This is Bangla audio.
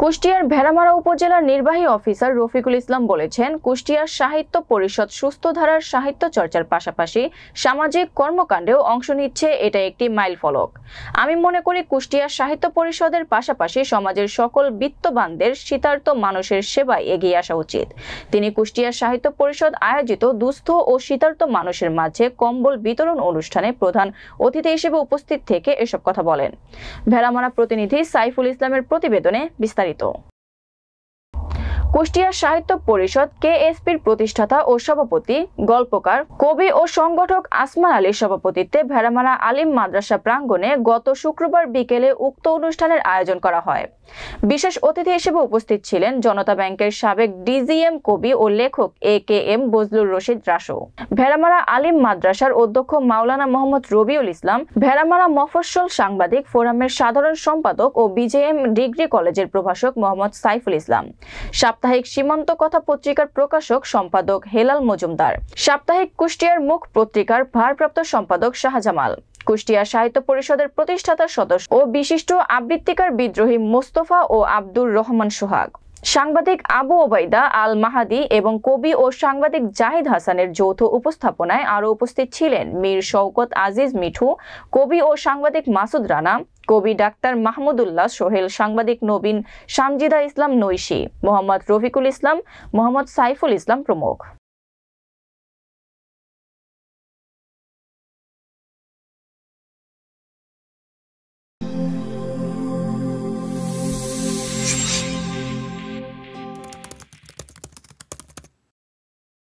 কুষ্টিয়ার ভেড়ামারা উপজেলার নির্বাহী অফিসার রফিকুল ইসলাম বলেছেন, কুষ্টিয়ার সাহিত্য পরিষদ সুস্থ ধারার সাহিত্য চর্চার পাশাপাশি সামাজিক কর্মকাণ্ডেও অংশ নিচ্ছে, এটা একটি মাইলফলক। আমি মনে করি কুষ্টিয়ার সাহিত্য পরিষদের পাশাপাশি সমাজের সকল বিত্তবানদের শীতার্ত মানুষের সেবায় এগিয়ে আসা উচিত। তিনি কুষ্টিয়ার সাহিত্য পরিষদ আয়োজিত দুস্থ ও শীতার্ত মানুষের মাঝে কম্বল বিতরণ অনুষ্ঠানে প্রধান অতিথি হিসেবে উপস্থিত থেকে এসব কথা বলেন। ভেড়ামারা প্রতিনিধি সাইফুল ইসলামের প্রতিবেদনে বিস্তারিত। কুষ্টিয়া সাহিত্য পরিষদ কেএসপির প্রতিষ্ঠাতা ও সভাপতি, গল্পকার, কবি ও সংগঠক আসমান আলীর সভাপতিত্বে ভেড়ামারা আলিম মাদ্রাসা প্রাঙ্গণে গত শুক্রবার বিকেলে উক্ত অনুষ্ঠানের আয়োজন করা হয়। বিশেষ অতিথি হিসেবে উপস্থিত ছিলেন জনতা ব্যাংকের সাবেক ডিজিএম, কবি ও লেখক একেএম বজলুর রশিদ রাসু, ভেড়ামারা আলিম মাদ্রাসার অধ্যক্ষ মাওলানা মোহাম্মদ রবিউল ইসলাম, ভেড়ামারা মফস্বল সাংবাদিক ফোরামের সাধারণ সম্পাদক ও বিজেএম ডিগ্রি কলেজের প্রভাষক মোহাম্মদ সাইফুল ইসলাম, সাপ্তাহিক সীমান্ত কথা পত্রিকার প্রকাশক সম্পাদক হেলাল মজুমদার, সাপ্তাহিক কুষ্টিয়ার মুখ পত্রিকার ভারপ্রাপ্ত সম্পাদক শাহজামাল, কুষ্টিয়া সাহিত্য পরিষদের প্রতিষ্ঠাতা সদস্য ও বিশিষ্ট আবৃত্তিকার বিদ্রোহী মোস্তফা ও আব্দুর রহমান সোহাগ, সাংবাদিক আবু ওবাইদা আল মাহাদি এবং কবি ও সাংবাদিক জাহিদ হাসানের যৌথ উপস্থাপনায় আরও উপস্থিত ছিলেন মীর শওকত আজিজ মিঠু, কবি ও সাংবাদিক মাসুদ রানা, কবি ডাক্তার মাহমুদুল্লাহ সোহেল, সাংবাদিক নবীন সামজিদা ইসলাম নৈশী, মোহাম্মদ রফিকুল ইসলাম, মোহাম্মদ সাইফুল ইসলাম প্রমুখ।